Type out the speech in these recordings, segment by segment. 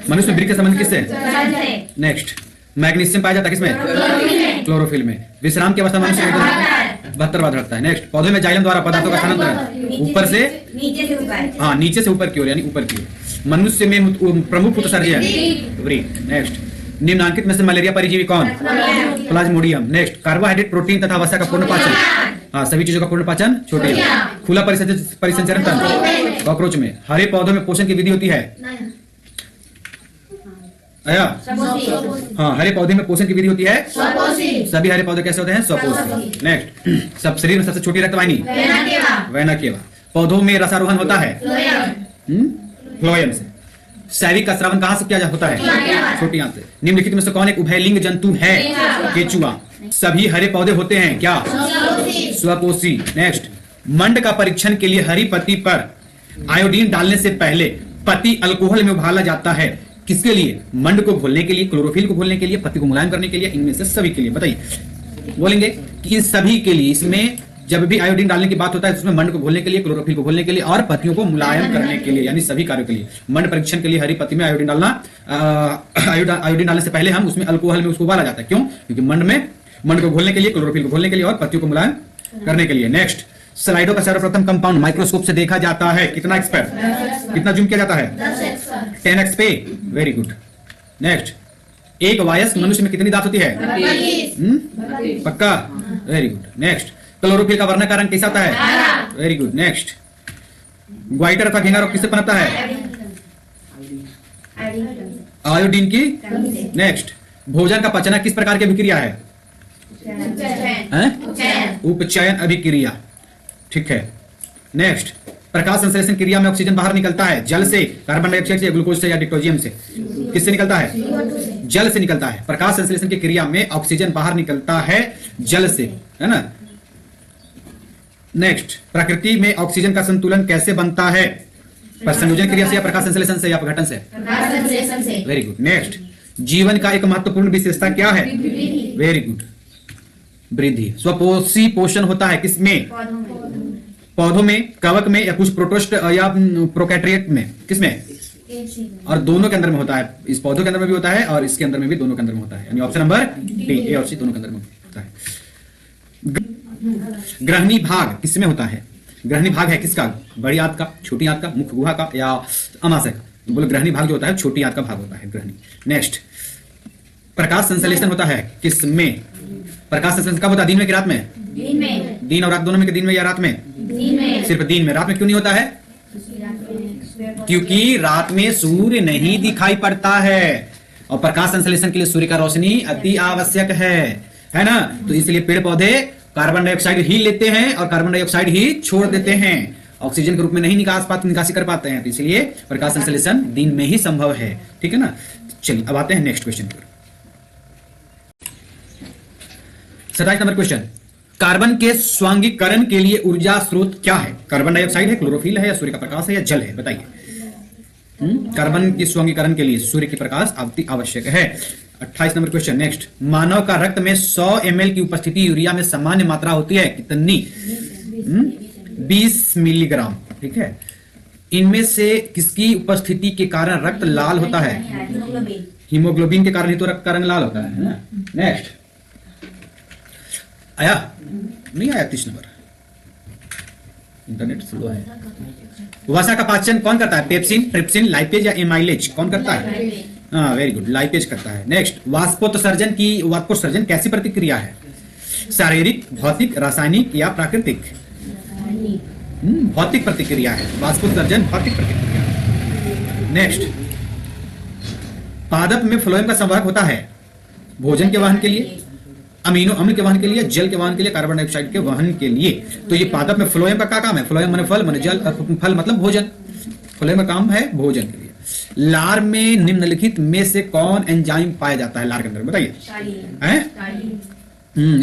मनुष्य में वृक्क का संबंध किससे? नेक्स्ट, मैग्नीशियम पाया जाता है किसमें? क्लोरोफिल में। विश्राम की अवस्था मनुष्य 72 बार धड़कता है। नेक्स्ट, पौधे में जाइलम द्वारा पदार्थों का स्थानांतरण ऊपर से नीचे से ऊपर की ओर, यानी ऊपर की ओर। मनुष्य में प्रमुख उत्सर्जन वृक्क। नेक्स्ट, निम्नांकित में से मलेरिया परिजीवी कौन? प्लाज्मोडियम। नेक्स्ट, कार्बोहाइड्रेट, प्रोटीन तथा वसा का पूर्ण पाचन, हाँ सभी चीजों का पूर्ण पाचन छोटे। खुला परिसंचरण तंत्र कॉकरोच में। हरे पौधों में पोषण की विधि होती है आया? हाँ, हरे पौधे में पोषण की विधि होती है सभी हरे पौधे कैसे होते हैं? स्वपोषी। नेक्स्ट, सब शरीर में सबसे छोटी रक्तवाहिनी वेना केवा। पौधों में रसारोहण होता है फ्लोएम से। सैविक का स्रावन कहां से किया होता है? छोटी आंत से। निम्नलिखित में से कौन एक उभयलिंग जंतु है? केचुआ। सभी हरे पौधे होते हैं क्या? स्वपोषी। नेक्स्ट, मंड का परीक्षण के लिए हरी पत्ती पर आयोडीन डालने से पहले पत्ती अल्कोहल में उबाला जाता है। किसके लिए? मंड को घोलने के लिए, क्लोरोफिल को घोलने के लिए, पत्ती को मुलायम करने के लिए, इनमें से सभी के लिए। बताइए, बोलेंगे कि इन सभी के लिए। इसमें जब भी आयोडीन डालने की बात होता है, उसमें मंड को घोलने के लिए, क्लोरोफिल को घोलने के लिए और पत्तियों को मुलायम करने के लिए, यानी सभी कार्यों के लिए। मंड परीक्षण के लिए हरी पत्ती में आयोडीन डालना, आयोडीन डालने से पहले हम उसमें अल्कोहल में उसको उबाला जाता है। क्यों? क्योंकि मंड को घोलने के लिए, क्लोरोफिल को घोलने के लिए और पत्तियों को मुलायम करने के लिए। नेक्स्ट, स्लाइडो का सर्वप्रथम कंपाउंड माइक्रोस्कोप से देखा जाता है। कितना एक्स पर? कितना जूम किया जाता है? 10x पे। Very good. नेक्स्ट, एक वयस्क मनुष्य में कितनी दांत होती है? पक्का? Very good. नेक्स्ट, क्लोरोफिल का वर्णक का रंग कैसा होता है? Very good. नेक्स्ट, ग्वाइटर अथवा घेंगा रोग किससे पनपता है? आयोडीन की। नेक्स्ट, भोजन का पचना किस प्रकार की अभिक्रिया है? उपचयन अभिक्रिया। ठीक है। नेक्स्ट, प्रकाश संश्लेषण क्रिया में ऑक्सीजन बाहर निकलता है जल से, कार्बन डाइऑक्साइड से, ग्लूकोज से या डिक्टोजियम से? किससे निकलता है? जल से निकलता है। प्रकाश संश्लेषण की क्रिया में ऑक्सीजन बाहर निकलता है जल से, है ना। नेक्स्ट, प्रकृति में ऑक्सीजन का संतुलन कैसे बनता है? संयोजन क्रिया से या प्रकाश संश्लेषण से या अपघटन से? Very good. नेक्स्ट, जीवन का एक महत्वपूर्ण विशेषता क्या है? वेरी गुड, वृद्धि। स्वपोषी पोषण होता है किसमें? पौधों में, कवक में या कुछ प्रोटोस्ट या प्रोकैरियोट में? किसमें? और दोनों के अंदर में होता है। इस पौधों के अंदर में भी होता है और इसके अंदर में भी, दोनों के अंदर में होता है। यानी ऑप्शन नंबर डी, ए और सी दोनों के अंदर में होता है। ग्रहणी भाग किसमें होता है? ग्रहणी भाग है किसका? बड़ी आंत का, छोटी आंत का, मुख गुहा का या अमाशय का? तो बोलो ग्रहणी भाग जो होता है छोटी आंत का भाग होता है, ग्रहणी। नेक्स्ट, प्रकाश संश्लेषण होता है किसमें? प्रकाश संश्लेषण कब होता है? दिन में कि रात में? दिन और रात दोनों में कि दिन में या रात में? सिर्फ दिन में। रात में क्यों नहीं होता है? क्योंकि रात में सूर्य नहीं दिखाई पड़ता है और प्रकाश संश्लेषण के लिए सूर्य का रोशनी अति आवश्यक है ना। तो इसलिए पेड़ पौधे कार्बन डाइऑक्साइड ही लेते हैं और कार्बन डाइऑक्साइड ही छोड़ देते हैं, ऑक्सीजन के रूप में नहीं निकासी कर पाते हैं। तो इसलिए प्रकाश संश्लेषण दिन में ही संभव है। ठीक है ना। चलिए अब आते हैं नेक्स्ट क्वेश्चन पर। 27 नंबर क्वेश्चन, कार्बन के स्वांगीकरण के लिए ऊर्जा स्रोत क्या है? कार्बन डाइऑक्साइड है, क्लोरोफिल है या सूर्य का प्रकाश है या जल है? बताइए। कार्बन के स्वांगीकरण के लिए सूर्य की प्रकाश अति आवश्यक है। 28 नंबर क्वेश्चन। नेक्स्ट, मानव का रक्त में 100 ml की उपस्थिति यूरिया में सामान्य मात्रा होती है कितनी? 20 मिलीग्राम। ठीक है। इनमें से किसकी उपस्थिति के कारण रक्त लाल होता है? हीमोग्लोबिन के कारण ही तो रक्त का रंग लाल होता है ना। नेक्स्ट, आया नहीं आया? 30 नंबर, इंटरनेट स्लो है। वसा का पाचन कौन करता है? पेप्सिन, ट्रिप्सिन, लाइपेज या एमाइलेज? कौन करता है? हाँ वेरी गुड, लाइपेज करता है। नेक्स्ट, वाष्पोत्सर्जन कैसी प्रतिक्रिया है? शारीरिक, भौतिक, रासायनिक या प्राकृतिक? भौतिक प्रतिक्रिया है। वाष्पोत्सर्जन भौतिक प्रतिक्रिया। नेक्स्ट, पादप में फ्लोएम का संवाहक होता है भोजन के वहन के लिए, अमीनो अम्ल के वहन के लिए, जल के वहन के लिए, कार्बन डाइऑक्साइड के वहन के लिए। तो ये पादप में फ्लोएम का क्या काम है? फ्लोएम माने फल, माने जल, फल मतलब भोजन। फ्लोएम का काम है भोजन के लिए। लार में निम्नलिखित में से कौन एंजाइम पाया जाता है? लार के अंदर बताइए।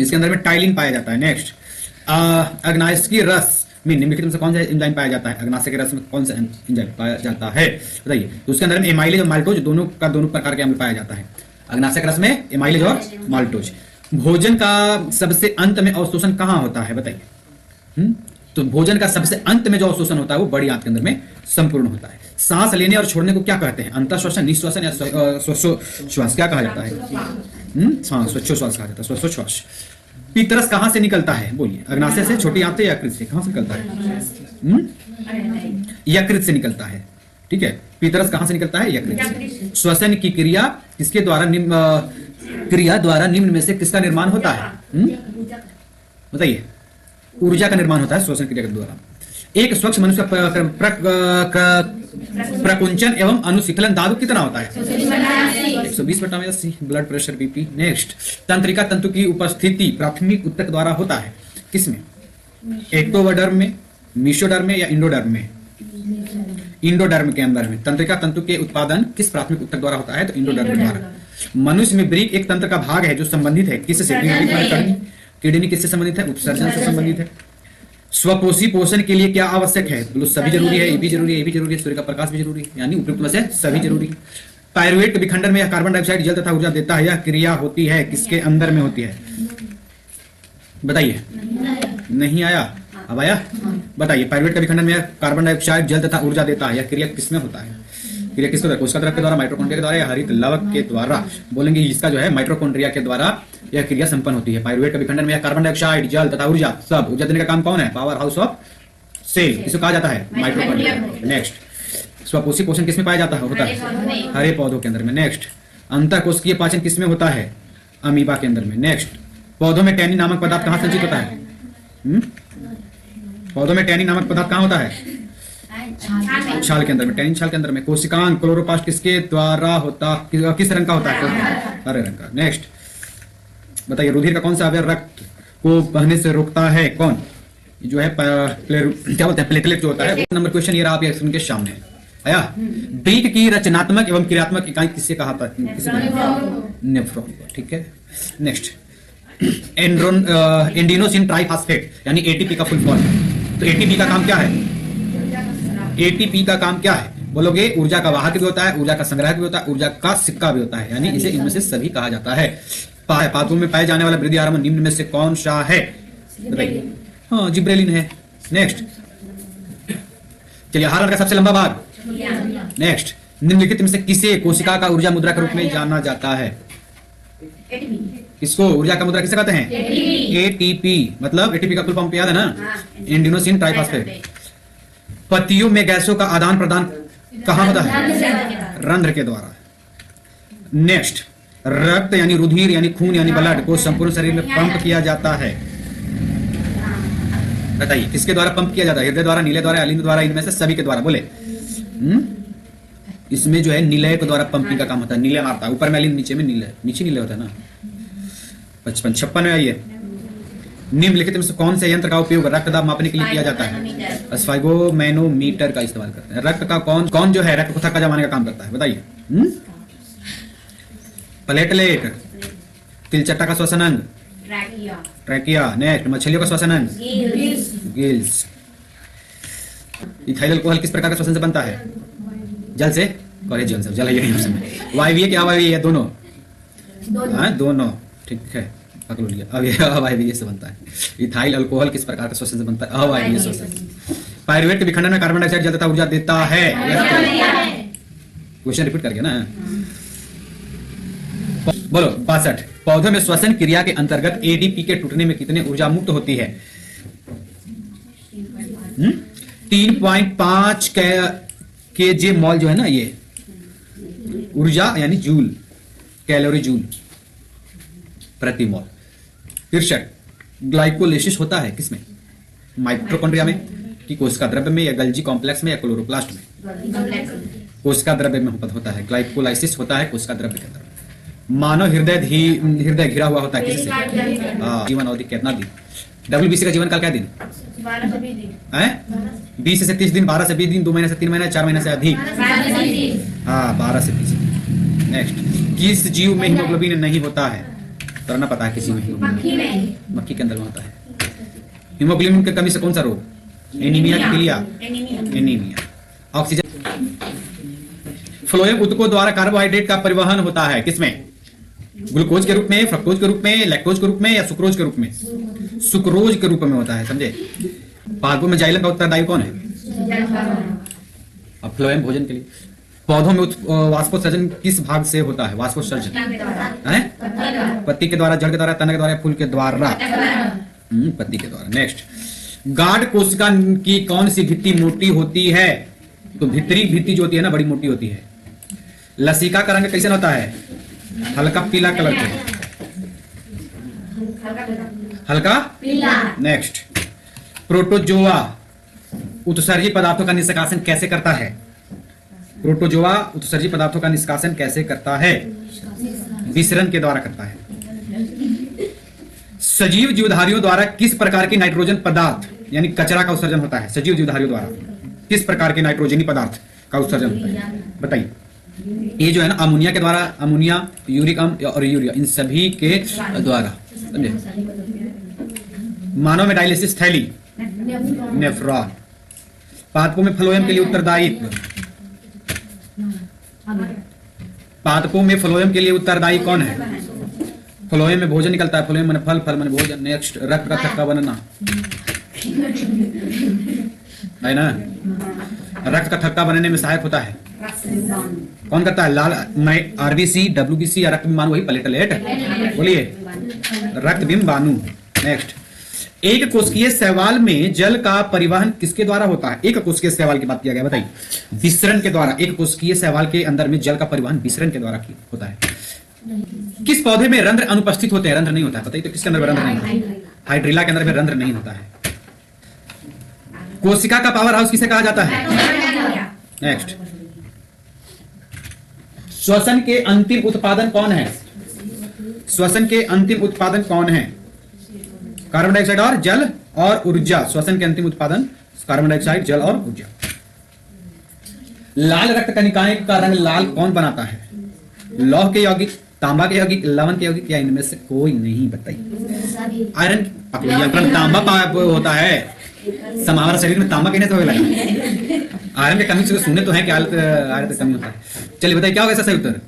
इसके अंदर में टाइलिन पाया जाता है। नेक्स्ट, अग्नाशय की रस में निम्नलिखित में से कौन सा एंजाइम पाया जाता है? अग्नाशय के रस में कौन सा एंजाइम पाया जाता है? बताइए। तो उसके अंदर में एमाइलेज और माल्टोज दोनों प्रकार के अम्ल पाया जाता है। अग्नाशय के रस में एमाइलेज और माल्टोज। भोजन का सबसे अंत में अवशोषण कहां होता है? बताइए। तो भोजन का सबसे अंत में जो अवशोषण होता है वो बड़ी आंत के अंदर में संपूर्ण होता है। सांस लेने और छोड़ने को क्या कहते हैं? अंतःश्वासन, निःश्वासन या श्वासोच्छ्वास क्या कहा जाता है? श्वासोच्छ्वास कहा जाता है, श्वासोच्छ्वास। पीतरस कहां से निकलता है? बोलिए। अग्नाशय से, छोटी आंत से, यकृत से? कहां से निकलता है? यकृत से निकलता है। ठीक है, पीतरस कहां से निकलता है? यकृत से। श्वसन की क्रिया किसके द्वारा निम्न में से किसका निर्माण होता है? बताइए। ऊर्जा का निर्माण होता है श्वसन क्रिया के द्वारा। एक स्वच्छ मनुष्य का प्रकुंचन एवं अनुशीतलन दाब कितना होता है? 120/80। Blood pressure, BP. नेक्स्ट, तंत्रिका तंतु की उपस्थिति प्राथमिक ऊतक द्वारा होता है, किसमें? एक्टोडर्म में, मेसोडर्म में या इंडोडर्म में? इंडोडर्म के अंदर में। तंत्रिका तंतु के उत्पादन किस प्राथमिक ऊतक द्वारा होता है? तो इंडोडर्म द्वारा। मनुष्य में ब्रीक एक तंत्र का भाग है जो संबंधित है किससे? किडनी किससे संबंधित है? उत्सर्जन से संबंधित है। स्वपोषी पोषण के लिए क्या आवश्यक है? सभी जरूरी है, ए भी जरूरी है, ए भी जरूरी है, सूर्य का प्रकाश भी जरूरी है, यानी उपयुक्त में से सभी जरूरी है। पायरुवेट के विखंडन में कार्बन डाइऑक्साइड जल तथा ऊर्जा देता है। यह क्रिया होती है किसके अंदर में होती है? बताइए। नहीं आया? अब आया? बताइए। पायरुवेट के विखंडन में कार्बन डाइऑक्साइड जल तथा ऊर्जा देता है। यह क्रिया किसमें होता है? क्रिया किसके द्वारा? कोशिका द्रव के द्वारा, माइटोकॉन्ड्रिया के द्वारा या हरित लवक के द्वारा? बोलेंगे इसका जो है माइटोकॉन्ड्रिया के द्वारा यह क्रिया संपन्न होती है। पायरुवेट के विखंडन में कार्बन डाइऑक्साइड, जल तथा ऊर्जा, सब ऊर्जा देने का काम कौन है? पावर हाउस ऑफ सेल, किसको कहा जाता है? माइटोकॉन्ड्रिया। नेक्स्ट, स्वपोषी पोषण किसमें पाया जाता है? होता है हरे पौधों के अंदर में। नेक्स्ट, अंतःकोशिकीय पाचन किसमें होता है? अमीबा के अंदर में। नेक्स्ट, पौधों में टैनिन नामक पदार्थ कहां संचित होता है? पौधों में टैनिन नामक पदार्थ कहां होता है? छाल के अंदर में। टैनिन छाल के अंदर में। कोशिकांग क्लोरोप्लास्ट किसके द्वारा होता, किस रंग का होता है? हरे रंग का। नेक्स्ट, बताइए। रुधिर का कौन सा अवयव रक्त को बहने से रोकता है? कौन? जो है क्या बोलते हैं? प्लेटलेट जो होता है। नंबर क्वेश्चन ये रहा आपके स्क्रीन के सामने आया। ब्रीक की रचनात्मक एवं क्रियात्मक इकाई किससे कहा था? नेफ्रॉन। ठीक है। नेक्स्ट, एंडोसिन ट्राइफॉस्फेट यानी एटीपी का फुल फॉर्म। तो एटीपी का काम क्या है? एटीपी का काम क्या है? बोलोगे ऊर्जा का वाहक भी होता है, ऊर्जा का संग्राहक भी होता है, ऊर्जा का सिक्का भी होता है, यानी इसे इनमें से सभी कहा जाता है। पादपों में पाए जाने वाला वृद्धि हार्मोन निम्न में से कौन सा है? बताइए। हाँ, जिब्रेलिन है। नेक्स्ट, चलिए। हार्मोन का सबसे लंबा भाग। नेक्स्ट, निम्नलिखित में से किसे कोशिका का ऊर्जा मुद्रा के रूप में जाना जाता है? किसको ऊर्जा का मुद्रा किसे कहते हैं? एटीपी। मतलब एटीपी का फुल फॉर्म याद है ना? एंडोसिन ट्राइफॉस्फेट। पत्तियों में गैसों का आदान प्रदान कहां होता है? रंध्र के द्वारा। नेक्स्ट, रक्त यानी रुधिर यानी खून यानी ब्लड को संपूर्ण शरीर में पंप किया जाता है। बताइए किसके द्वारा पंप किया जाता है? हृदय द्वारा, नीले द्वारा, अलिंद द्वारा, इनमें से सभी के द्वारा? बोले। इसमें जो है निलय के द्वारा पंपिंग का काम होता है। नीले मारता है, ऊपर में अलिंद, नीचे में नीले, नीचे नीले होता है ना। 56 में आइए। निम्नलिखित में से कौन से यंत्र का उपयोग रक्त दाब मापने के लिए किया जाता है? स्फाइगोमैनोमीटर का इस्तेमाल करते हैं। रक्त का कौन जो है रक्त को थक्का जमाने का काम करता है? बताइए। प्लेटलेट। तिलचट्टा का श्वसन अंग? ट्रैकिया। नेक्स्ट, मछलियों का श्वसन अंग? गिल्स। इथाइल अल्कोहल किस प्रकार का श्वसन से बनता है? जल से। जल से। जल है वायवीय क्या अवायवीय है? दोनों। दोनों। ठीक है, पकड़ लिया। अब ये अवायवीय से बनता है। इथाइल अल्कोहल किस प्रकार का श्वसन से बनता है? अवायवीय श्वसन। पायरुवेट के विखंडन में कार्बन डाइऑक्साइड जल तथा ऊर्जा देता है। क्वेश्चन रिपीट करके ना। बोलो। 62। पौधों में श्वसन क्रिया के अंतर्गत एडीपी के टूटने में कितने ऊर्जा मुक्त होती है? 3.5 kJ मॉल जो है ना, ये ऊर्जा यानी जूल, कैलोरी जूल प्रति मोल। 63। ग्लाइकोलिसिस होता है किसमें? माइटोकॉन्ड्रिया में कि कोशिका द्रव्य में या गल्जी कॉम्प्लेक्स में या क्लोरोप्लास्ट में? कोशिका द्रव्य में होता है। ग्लाइकोलाइसिस होता है कोशिका द्रव्य के अंदर। मानव हृदय घिरा हुआ होता है किससे? जीवन अवधि कितना दिन? WBC का जीवन काल क्या दिन? 20 से 30 दिन, 12 से 20 दिन, 2 महीने से 3 महीने, 4 महीने से अधिक। हाँ, 12 से 30 दिन। नेक्स्ट, किस जीव में हीमोग्लोबिन नहीं होता है? तो ना पता है किसी में? मक्खी के अंदर में होता है। हीमोग्लोबिन की कमी से कौन सा रोग? एनीमिया के लिए? एनीमिया। ऑक्सीजन। फ्लोएम ऊतकों द्वारा कार्बोहाइड्रेट का परिवहन होता है किसमें? ग्लूकोज के रूप में, फ्रक्टोज के रूप में, लैक्टोज के रूप में या सुक्रोज के रूप में? सुक्रोज के रूप में होता है, समझे? पादपों में जाइलम का उत्तरदायी कौन है? अब फ्लोएम भोजन के लिए। पौधों में वाष्पोत्सर्जन किस भाग से होता है? वाष्पोत्सर्जन है पत्ती के द्वारा, जड़ के द्वारा, तना के द्वारा, फूल के द्वारा? पत्ती के द्वारा। नेक्स्ट, गाढ़ कोशिका की कौन सी भित्ति मोटी होती है? तो भीतरी भित्ति जो होती है ना, बड़ी मोटी होती है। लसिका का रंग कैसे होता है? हल्का पीला कलर का, हल्का पीला। नेक्स्ट, प्रोटोजोआ उत्सर्जी पदार्थों का निष्कासन कैसे करता है? प्रोटोजोआ उत्सर्जी पदार्थों का निष्कासन कैसे करता है? विसरण के द्वारा करता है। सजीव जीवधारियों द्वारा किस प्रकार के नाइट्रोजन पदार्थ यानी कचरा का उत्सर्जन होता है? सजीव जीवधारियों द्वारा किस प्रकार के नाइट्रोजनी पदार्थ का उत्सर्जन होता है? बताइए। ये जो है ना, अमोनिया के द्वारा, अमोनिया, यूरिक अम्ल और यूरिया, इन सभी के द्वारा। समझे? मानव में डायलिसिस थैली नेफ्रॉन। पादपों में फ्लोएम के लिए उत्तरदायी, पादपों में फ्लोएम के लिए उत्तरदायी कौन है? फ्लोएम में भोजन निकलता है। फ्लोएम माने फल, फल माने भोजन। नेक्स्ट, रक्त का थक्का बनना है ना, रक्त का थक्का बनने में सहायक होता है। कौन करता है? लाल आरबीसी, डब्ल्यूबीसी या रक्त बिंबाणु, वही प्लेटलेट। बोलिए, रक्त बिंबाणु। नेक्स्ट, एक कोशिकीय शैवाल में जल का परिवहन किसके द्वारा होता है? एक कोशिकीय शैवाल की बात किया गया, बताइए। विसरण के द्वारा। एक कोशिकीय शैवाल के अंदर में जल का परिवहन विसरण के द्वारा होता है। किस पौधे में रंध्र अनुपस्थित होते हैं? रंध्र नहीं होता है, बताइए तो किसके अंदर रंध्र नहीं? हाइड्रिला के अंदर में रंध्र नहीं होता है। कोशिका का पावर हाउस किसे कहा जाता है? नेक्स्ट, श्वसन के अंतिम उत्पादन कौन है? श्वसन के अंतिम उत्पादन कौन है? कार्बन डाइऑक्साइड और जल और ऊर्जा। श्वसन के अंतिम उत्पादन कार्बन डाइऑक्साइड, जल और ऊर्जा। लाल रक्त कणिकाएं का रंग लाल कौन बनाता है? लौह के यौगिक, तांबा के यौगिक, लवण के यौगिक या इनमें से कोई नहीं? बताइए। आयरन, तांबा होता है। हमारा शरीर में तांबा कहने से लगा, आयरन की कमी से सुने तो है कि आयरन की कमी होता है। चलिए बताइए क्या होगा इसका सही उत्तर?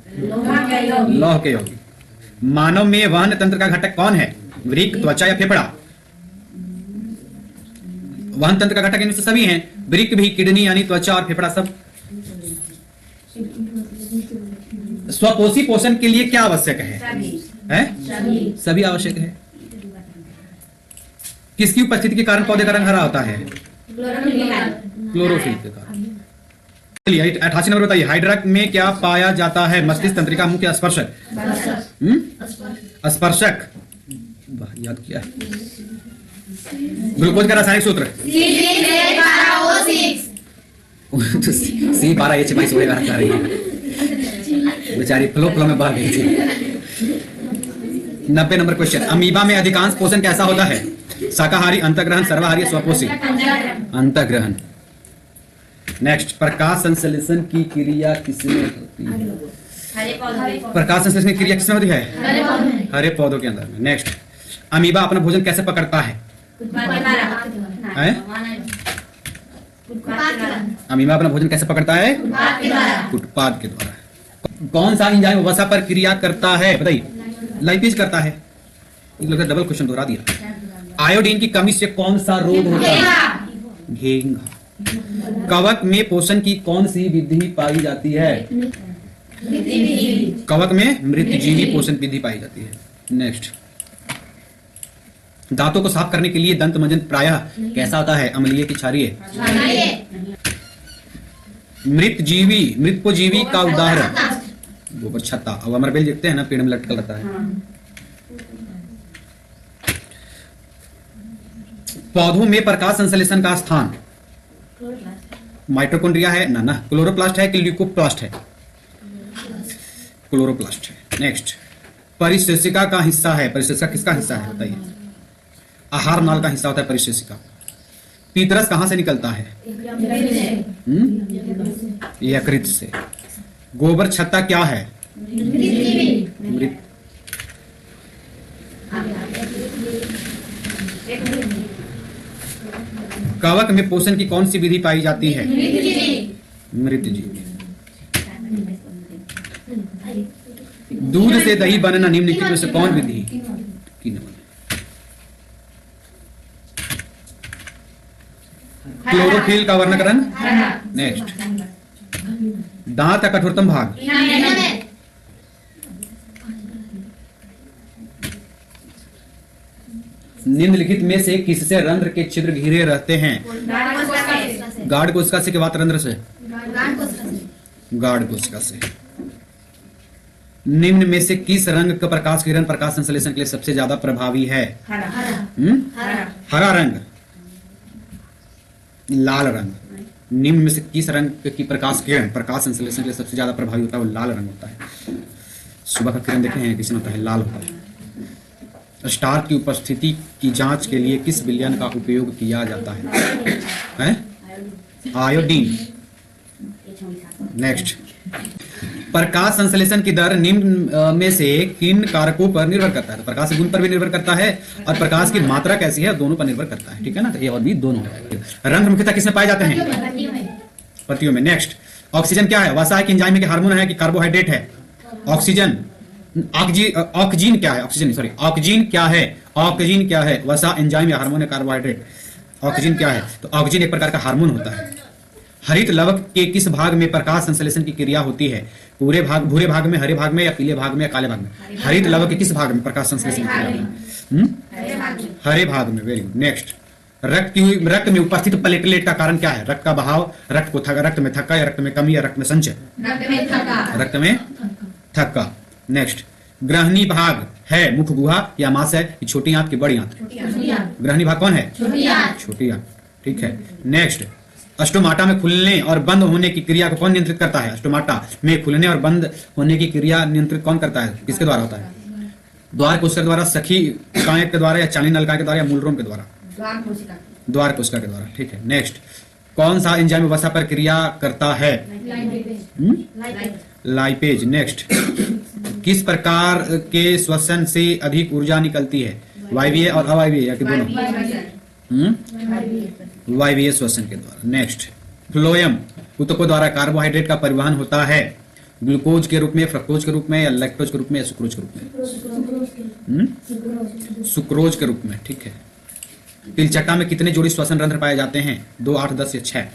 लौह के यौगिक। मानव में वहन तंत्र का घटक कौन है? वृक्क, त्वचा या फेफड़ा? वहन तंत्र का घटक इनमें से सभी हैं। वृक्क भी, किडनी यानी त्वचा और फेफड़ा सब। स्वपोषी पोषण के लिए क्या आवश्यक है? सभी आवश्यक है। किसकी उपस्थिति के कारण पौधे का रंग हरा होता है? क्लोरोफिल के कारण। चलिए 88 नंबर बताइए। हाइड्रा में क्या पाया जाता है? मस्तिष्क तंत्रिका मुख्य स्पर्शक। स्पर्शक याद किया है। ग्लूकोज का रासायनिक सूत्र C12H22 होएगा। बेचारी फ्लो फ्लो में बह गई थी। 90 नंबर क्वेश्चन। अमीबा में अधिकांश पोषण कैसा होता है? शाकाहारी, अंतःग्रहण, सर्वाहारी, स्वपोषी? अंतःग्रहण। नेक्स्ट, प्रकाश संश्लेषण की क्रिया किसमें होती है? प्रकाश संश्लेषण की क्रिया किसमें होती है? हरे पौधों के अंदर में। नेक्स्ट, अमीबा अपना भोजन कैसे पकड़ता है? अमीबा अपना भोजन कैसे पकड़ता है? उत्पाद के द्वारा। कौन सा एंजाइम वसा पर क्रिया करता है? बताइए। लाइपेज करता है। डबल क्वेश्चन दोहरा दिया। आयोडीन की कमी से कौन सा रोग होता है? घेंघा। कवक में पोषण की कौन सी विधि पाई जाती है? कवक में मृतजीवी पोषण विधि पाई जाती है। नेक्स्ट, दांतों को साफ करने के लिए दंत मंजन प्रायः कैसा होता है? अम्लीय की क्षारीय? मृतजीवी, मृतपोजीवी का उदाहरण गोबर छत्ता। अब अमरबेल देखते हैं ना, पेड़ में लटकल रहता है। पौधों में प्रकाश संश्लेषण का स्थान माइटोकॉन्ड्रिया है ना? क्लोरोप्लास्ट है कि ल्यूकोप्लास्ट है? क्लोरोप्लास्ट है। नेक्स्ट, परिशेषिका का हिस्सा है। परिशेषिका किसका हिस्सा है? बताइए। आहार नाल का हिस्सा होता है परिशेषिका। पीतरस कहां से निकलता है? यकृत से। गोबर छत्ता क्या है? मृत। कवक में पोषण की कौन सी विधि पाई जाती है? मृतजीवी। दूध से दही बनना निम्नलिखित में से कौन विधि की? क्लोरोफिल का वर्णक रंग। नेक्स्ट, दांत का कठोरतम भाग। निम्नलिखित में से किससे रंध्र के छिद्र घिरे रहते हैं? गाढ़ कोशिका से के बाद रंध्र से? गाढ़ कोशिका से। निम्न में से किस रंग का प्रकाश किरण प्रकाश संश्लेषण के लिए सबसे ज्यादा प्रभावी है? हरा रंग, लाल रंग। निम्न में से किस रंग की प्रकाश किरण प्रकाश संश्लेषण के लिए सबसे ज्यादा प्रभावी होता है? वो लाल रंग होता है। सुबह का किरण देखे हैं, किसी में होता है लाल होता है। स्टार की उपस्थिति की जांच के लिए किस विलयन का उपयोग किया जाता है? आयोडीन। नेक्स्ट, प्रकाश संश्लेषण की दर निम्न में से किन कारकों पर निर्भर करता है? प्रकाश गुण पर भी निर्भर करता है और प्रकाश की मात्रा कैसी है दोनों पर निर्भर करता है। ठीक है ना, तो ये और भी दोनों है। रंध्र मुख्यतः किसमें पाए जाते हैं? पत्तियों में। नेक्स्ट, ऑक्सीजन क्या है? वसा है कि एंजाइम है कि हार्मोन है कि कार्बोहाइड्रेट है? ऑक्सीजन। ऑक्सीजन क्या है? ऑक्सीजन क्या है? ऑक्सीजन क्या है? वसा, एंजाइम या हार्मोन या कार्बोहाइड्रेट? ऑक्सीजन क्या है? तो ऑक्सीजन एक प्रकार का हार्मोन होता है। हरित लवक के किस भाग में प्रकाश संश्लेषण की क्रिया होती है? भूरे भाग में, हरे भाग में या पीले भाग में या काले भाग में? हरित लवक के किस भाग में प्रकाश संश्लेषण की क्रिया होती है? हरे भाग में। Very good. नेक्स्ट, रक्त में उपस्थित प्लेटलेट का कारण क्या है? रक्त का बहाव, रक्त में थक्का या रक्त में कमी या रक्त में संचय? रक्त में थक्का। नेक्स्ट, ग्रहणी भाग है मुख गुहा या माशय, छोटी आंत की बड़ी आंत? ग्रहणी भाग कौन है? छोटी आंत। ठीक है। नेक्स्ट, अस्टोमाटा में खुलने और बंद होने की क्रिया को कौन नियंत्रित करता है? अस्टोमाटा में खुलने और बंद होने की क्रिया नियंत्रित कौन करता है? किसके द्वारा होता है? द्वार कोशिका के द्वारा, सखी काय के द्वारा या चाली नलिका के द्वारा या मूलरोम के द्वारा? द्वार कोशिका के द्वारा। ठीक है। नेक्स्ट, कौन सा एंजाइम वसा पर क्रिया करता है? लाइपेज। नेक्स्ट, किस प्रकार के श्वसन से अधिक ऊर्जा निकलती है? वायवीय और अवायवीय या कि दोनों? वायवीय श्वसन के द्वारा। नेक्स्ट, फ्लोएम ऊतकों द्वारा कार्बोहाइड्रेट का परिवहन होता है ग्लूकोज के रूप में, फ्रक्टोज के रूप में या लैक्टोज के रूप में या सुक्रोज के रूप में? सुक्रोज के रूप में। ठीक है। तिलचट्टा में कितने जोड़ी श्वसन रंध्र पाए जाते हैं? 2, 8, 10 या 6?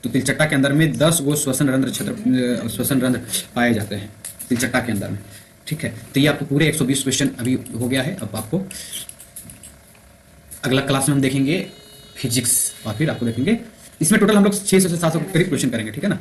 तो तिलचट्टा के अंदर में 10 गो श्वसन रंध्र पाए जाते हैं तिलचट्टा के अंदर में। ठीक है। तो ये आपको पूरे 120 क्वेश्चन अभी हो गया है। अब आपको अगला क्लास में हम देखेंगे फिजिक्स और फिर आपको देखेंगे इसमें टोटल हम लोग 600 से 700 करीब क्वेश्चन करेंगे। ठीक है ना।